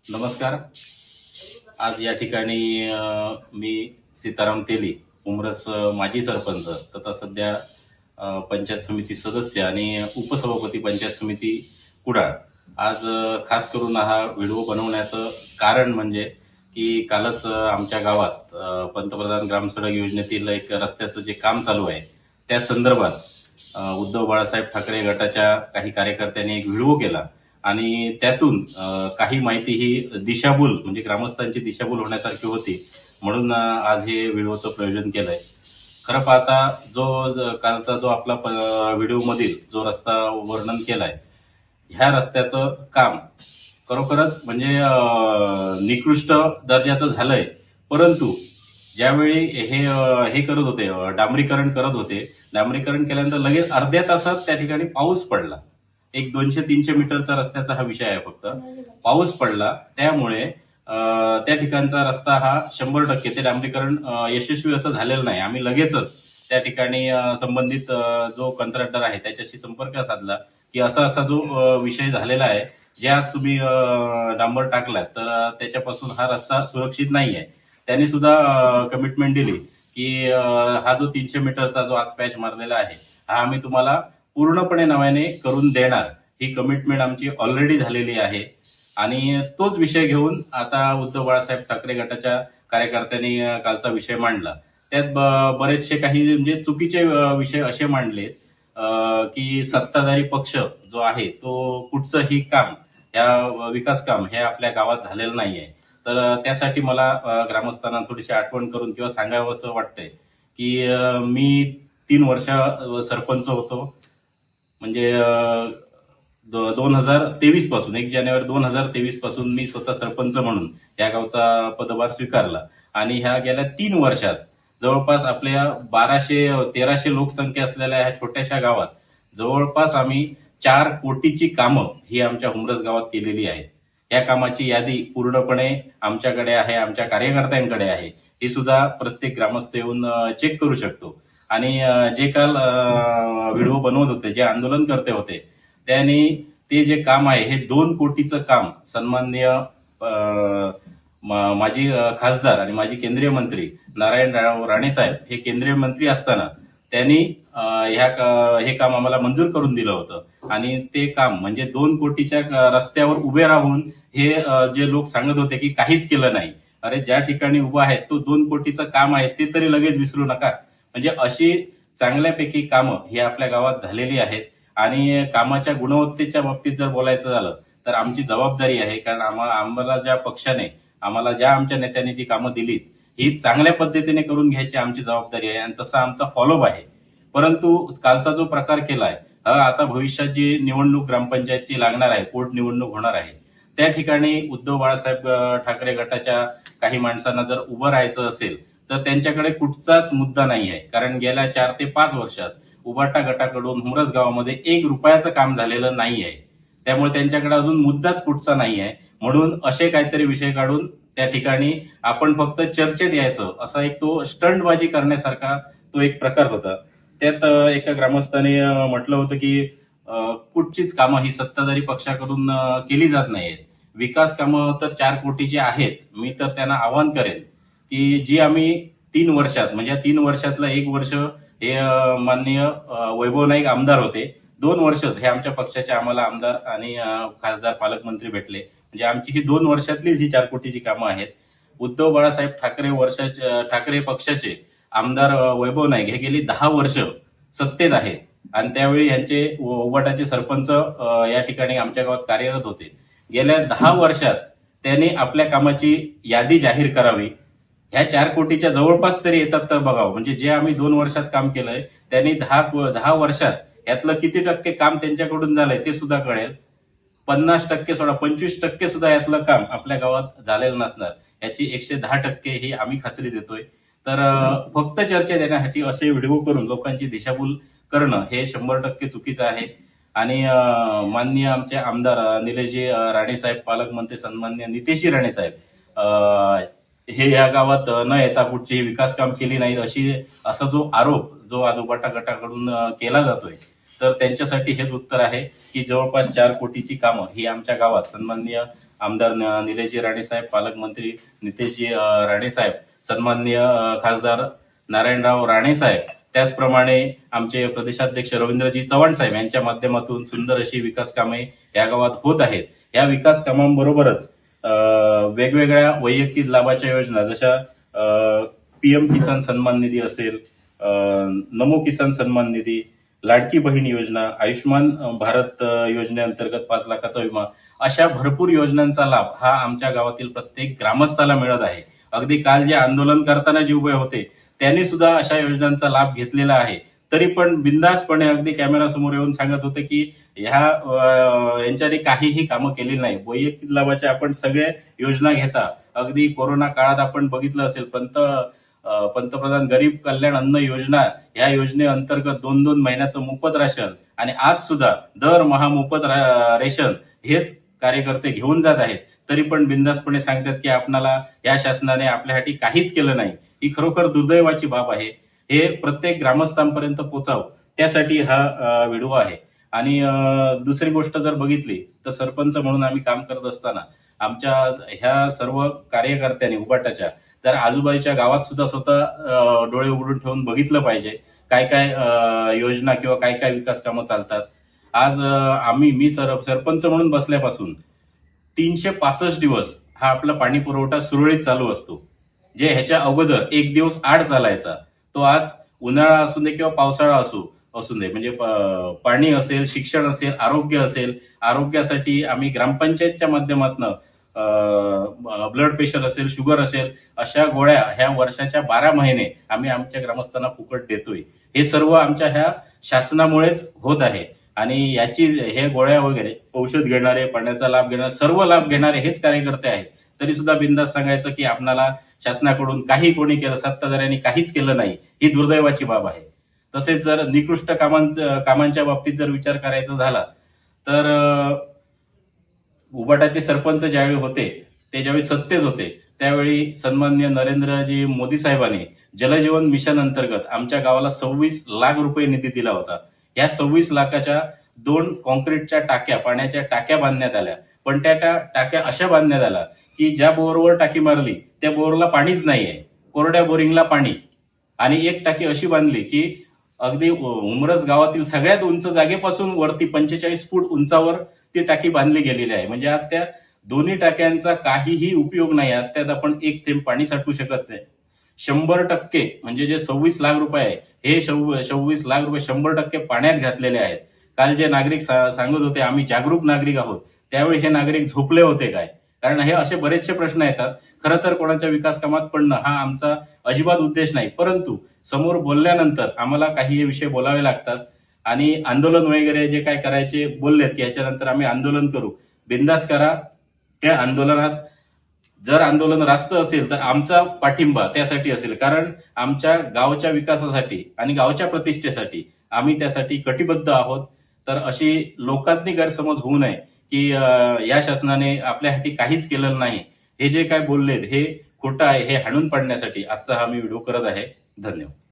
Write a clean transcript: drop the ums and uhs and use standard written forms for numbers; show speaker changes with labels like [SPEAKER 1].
[SPEAKER 1] नमस्कार. आज या ठिकाणी मी सीताराम तेली, उमरस माजी सरपंच तथा सध्या पंचायत समिती सदस्य आणि उपसभापती पंचायत समिती कुडाळ. आज खास करून हा व्हिडिओ बनवण्याचं कारण म्हणजे की कालच आमच्या गावात पंतप्रधान ग्राम सडक योजनेतील एक रस्त्याचं जे काम चालू आहे त्या संदर्भात उद्धव बाळासाहेब ठाकरे गटाच्या काही कार्यकर्त्यांनी एक व्हिडिओ केला आणि त्यातून काही माहिती ही दिशाभूल म्हणजे ग्रामस्थांची दिशाभूल होण्यासारखी होती, म्हणून आज हे व्हिडिओचं प्रयोजन केलंय. खरं पाहता कालचा जो आपला व्हिडिओ मधील जो रस्ता वर्णन केलाय, ह्या रस्त्याचं काम खरोखरच म्हणजे निकृष्ट दर्जाचं झालंय. परंतु ज्यावेळी हे करत होते, डांबरीकरण करत होते, डांबरीकरण केल्यानंतर लगेच अर्ध्या तासात त्या ठिकाणी पाऊस पडला. एक 200-300 मीटरचा रस्त्याचा हा विषय आहे. फक्त पाऊस पडला त्यामुळे त्या ठिकाणचा रस्ता हा 100% ते डांबरीकरण यशस्वी असं झालेलं नाही. आम्ही लगेचच त्या ठिकाणी संबंधित जो कंत्राटदार आहे त्याच्याशी संपर्क साधला की असा जो विषय झालेला आहे, जे आज तुम्ही डांबर टाकलात तर त्याच्यापासून हा रस्ता सुरक्षित नाही आहे. त्यांनी सुद्धा कमिटमेंट दिली की हा जो 300 मीटरचा जो आज पॅच मारलेला आहे हा आम्ही तुम्हाला पूर्णपणे नव्याने करून देणार. ही कमिटमेंट आमची ऑलरेडी झालेली आहे आणि तोच विषय घेऊन आता उद्धव बाळासाहेब ठाकरे गटाच्या कार्यकर्त्यांनी कालचा विषय मांडला. त्यात बरेचसे काही म्हणजे चुकीचे विषय असे मांडले की सत्ताधारी पक्ष जो आहे तो कुठचंही काम या विकास काम हे आपल्या गावात झालेलं नाहीये. तर त्यासाठी मला ग्रामस्थांना थोडीशी आठवण करून किंवा सांगावं असं वाटतंय की मी 3 वर्ष सरपंच होतो. म्हणजे 2023 पासून 1 जानेवारी 2023 पासून मी स्वतः सरपंच म्हणून या गावचा पदभार स्वीकारला आणि ह्या गेल्या 3 वर्षात जवळपास आपल्या 1200-1300 लोकसंख्या असलेल्या ह्या छोट्याशा गावात जवळपास आम्ही 4 कोटीची कामं ही आमच्या हुमरस गावात केलेली आहेत. या कामाची यादी पूर्णपणे आमच्याकडे आहे, आमच्या कार्यकर्त्यांकडे आहे. ही सुद्धा प्रत्येक ग्रामस्थ येऊन चेक करू शकतो. आणि जे काल व्हिडिओ बनवत होते, जे आंदोलन करते होते, त्यांनी ते जे काम आहे हे 2 कोटीचं काम सन्माननीय माजी खासदार आणि माजी केंद्रीय मंत्री नारायण राणे साहेब हे केंद्रीय मंत्री असताना त्यांनी हे काम आम्हाला मंजूर करून दिलं होतं. आणि ते काम म्हणजे 2 कोटीच्या रस्त्यावर उभे राहून हे जे लोक सांगत होते की काहीच केलं नाही, अरे ज्या ठिकाणी उभा आहे तो 2 कोटीचं काम आहे ते तरी लगेच विसरू नका. म्हणजे अशी चांगल्यापैकी कामं ही आपल्या गावात झालेली आहेत. आणि कामाच्या गुणवत्तेच्या बाबतीत जर बोलायचं झालं तर आमची जबाबदारी आहे, कारण आम्हाला ज्या पक्षाने आम्हाला ज्या आमच्या नेत्यांनी जी कामं दिलीत ही चांगल्या पद्धतीने करून घ्यायची आमची जबाबदारी आहे आणि तसा आमचा फॉलोअप आहे. परंतु कालचा जो प्रकार केलाय आता भविष्यात जी निवडणूक ग्रामपंचायतची लागणार आहे, पोट निवडणूक होणार आहे, त्या ठिकाणी उद्धव बाळासाहेब ठाकरे गटाच्या काही माणसांना जर उभं राहायचं असेल तर त्यांच्याकडे कुठचाच मुद्दा नाही आहे. कारण गेल्या 4 ते 5 वर्षात उबाटा गटाकडून हुमरस गावामध्ये 1 रुपयाचं काम झालेलं नाही आहे. त्यामुळे त्यांच्याकडे अजून मुद्दाच कुठचा नाही आहे. म्हणून असे काहीतरी विषय काढून त्या ठिकाणी आपण फक्त चर्चेत यायचं असा एक तो स्टंटबाजी करण्यासारखा तो एक प्रकार होता. त्यात एका ग्रामस्थाने म्हटलं होतं की कुठचीच कामं ही सत्ताधारी पक्षाकडून केली जात नाहीत. विकास कामं तर 4 कोटीची आहेत. मी तर त्यांना आवाहन करेन की जी आम्ही 3 वर्षात म्हणजे 3 वर्षातलं 1 वर्ष हे माननीय वैभव नाईक आमदार होते, 2 वर्षच हे आमच्या पक्षाचे आम्हाला आमदार आणि खासदार पालकमंत्री भेटले. म्हणजे आमची ही 2 वर्षातलीच ही 4 कोटीची कामं आहेत. उद्धव बाळासाहेब ठाकरे पक्षाचे आमदार वैभव नाईक हे गेली 10 वर्ष सत्तेत आहेत आणि त्यावेळी यांचे उबाटाचे सरपंच या ठिकाणी आमच्या गावात कार्यरत होते. गेल्या 10 वर्षात त्यांनी आपल्या कामाची यादी जाहीर करावी. ह्या 4 कोटीच्या जवळपास तरी येतात तर बघावं. म्हणजे जे आम्ही 2 वर्षात काम केलंय त्यांनी 10 वर्षात यातलं किती टक्के काम त्यांच्याकडून झालंय ते सुद्धा कळेल. 50% सोडा 25% सुद्धा यातलं काम आपल्या गावात झालेलं नसणार याची 110% ही आम्ही खात्री देतोय. तर फक्त चर्चा देण्यासाठी असे व्हिडिओ करून लोकांची दिशाभूल करणं हे 100% चुकीचं आहे. आणि माननीय आमचे आमदार निलेशजी राणेसाहेब, पालकमंत्री सन्माननीय नितेशजी राणेसाहेब हे या गावात न येता कुठचीही विकास काम केली नाहीत असा जो आरोप जो आज उबाटा गटाकडून केला जातोय, तर त्यांच्यासाठी हेच उत्तर आहे की जवळपास 4 कोटीची कामं ही आमच्या गावात सन्माननीय आमदार निलेशजी राणेसाहेब, पालकमंत्री नितेशजी राणेसाहेब, सन्माननीय खासदार नारायणराव राणेसाहेब, त्याचप्रमाणे आमचे प्रदेशाध्यक्ष रवींद्रजी चव्हाण साहेब यांच्या माध्यमातून सुंदर अशी विकास कामे या गावात होत आहेत. या विकास कामांबरोबरच वेगवेगळ्या वैयक्तिक लाभाच्या योजना जशा पीएम किसान सन्मान निधी असेल, नमो किसान सन्मान निधी, लाडकी बहीण योजना, आयुष्यमान भारत योजनेअंतर्गत 5 लाखाचा विमा, अशा भरपूर योजनांचा लाभ हा आमच्या गावातील प्रत्येक ग्रामस्थाला मिळत आहे. अगदी काल जे आंदोलन करताना जे उभे होते त्यांनी सुद्धा अशा योजनांचा लाभ घेतलेला आहे. तरी पण बिंदासपणे अगदी कॅमेरासमोर येऊन सांगत होते की यांच्याने काहीही कामं केली नाही. वैयक्तिक लाभाच्या आपण सगळ्या योजना घेता, अगदी कोरोना काळात आपण बघितलं असेल पंतप्रधान गरीब कल्याण अन्न योजना, या योजनेअंतर्गत 2-2 महिन्याचं मोफत राशन आणि आज सुद्धा दरमहा मोफत रेशन हेच कार्यकर्ते घेऊन जात आहेत. तरी पण बिंदासपणे सांगतात की आपणाला या शासनाने आपल्यासाठी काहीच केलं नाही. ही खरोखर दुर्दैवाची बाब आहे. हे प्रत्येक ग्रामस्थांपर्यंत पोचावं त्यासाठी हा व्हिडिओ आहे. आणि दुसरी गोष्ट जर बघितली तर सरपंच म्हणून आम्ही काम करत असताना आमच्या ह्या सर्व कार्यकर्त्यांनी उबाटाच्या जर आजूबाजूच्या गावात सुद्धा स्वतः डोळे उघडून ठेवून बघितलं पाहिजे काय काय योजना किंवा काय काय विकास कामं चालतात. आज मी सरपंच म्हणून बसल्यापासून 365 दिवस हा आपला पाणी पुरवठा सुरळीत चालू असतो. जे ह्याच्या अगोदर 1 दिवस आड चालायचा तो आज उन्हाळा असू दे किंवा पावसाळा असू दे, म्हणजे पाणी असेल, शिक्षण असेल, आरोग्य असेल, आरोग्यासाठी आम्ही ग्रामपंचायतच्या माध्यमातून ब्लड प्रेशर असेल, शुगर असेल, अशा गोळ्या ह्या वर्षाच्या 12 महिने आम्ही आमच्या ग्रामस्थांना फुकट देतोय. हे सर्व आमच्या ह्या शासनामुळेच होत आहे. आणि याची हे गोळ्या वगैरे औषध घेणारे, पाण्याचा लाभ घेणारे, सर्व लाभ घेणारे हेच कार्यकर्ते आहेत. तरी सुद्धा बिंदास सांगायचं की आपणाला शासनाकडून काही कोणी केलं, सत्ताधाऱ्यांनी काहीच केलं नाही, ही दुर्दैवाची बाब आहे. तसेच जर निकृष्ट कामांच्या बाबतीत जर विचार करायचा झाला तर उबाटाचे सरपंच ज्यावेळी होते ते ज्यावेळी सत्तेत होते त्यावेळी सन्माननीय नरेंद्रजी मोदी साहेबांनी जलजीवन मिशन अंतर्गत आमच्या गावाला 26 लाख रुपये निधी दिला होता. या 26 लाखाच्या 2 कॉन्क्रीटच्या टाक्या, पाण्याच्या टाक्या बांधण्यात आल्या. पण त्या टाक्या अशा बांधण्यात आल्या की ज्या बोरवर टाकी मारली त्या बोरला पाणीच नाहीये, कोरड्या बोरिंगला पाणी. आणि एक टाकी अशी बांधली की अगदी उमरस गावातील सगळ्यात उंच जागेपासून वरती 45 फूट उंचावर ती टाकी बांधली गेलेली आहे. म्हणजे आज त्या दोन्ही टाक्यांचा काहीही उपयोग नाही. आज त्यात आपण एक थेंब पाणी साठवू शकत नाही. 100% म्हणजे जे 26 लाख रुपये आहे हे 26 लाख रुपये 100% पाण्यात घातलेले आहेत. काल जे नागरिक सांगत होते आम्ही जागरूक नागरिक आहोत, त्यावेळी हे नागरिक झोपले होते काय? कारण हे असे बरेचसे प्रश्न येतात. खरं तर कोणाच्या विकास कामात पडणं हा आमचा अजिबात उद्देश नाही, परंतु समोर बोलल्यानंतर आम्हाला काही विषय बोलावे लागतात. आणि आंदोलन वगैरे जे काय करायचे बोललेत की याच्यानंतर आम्ही आंदोलन करू, बिंदास करा. त्या आंदोलनात जर आंदोलन रास्त असेल तर आमचा पाठिंबा त्यासाठी असेल, कारण आमच्या गावच्या विकासासाठी आणि गावच्या प्रतिष्ठेसाठी आम्ही त्यासाठी कटिबद्ध आहोत. तर अशी लोकांनी गैरसमज होऊ नये की या शासनाने आपल्यासाठी काहीच केलेलं नाही. हे जे काय बोललेत हे खोटं आहे, हे हाणून पाडण्यासाठी आजचा हा मी व्हिडिओ करत आहे. धन्यवाद.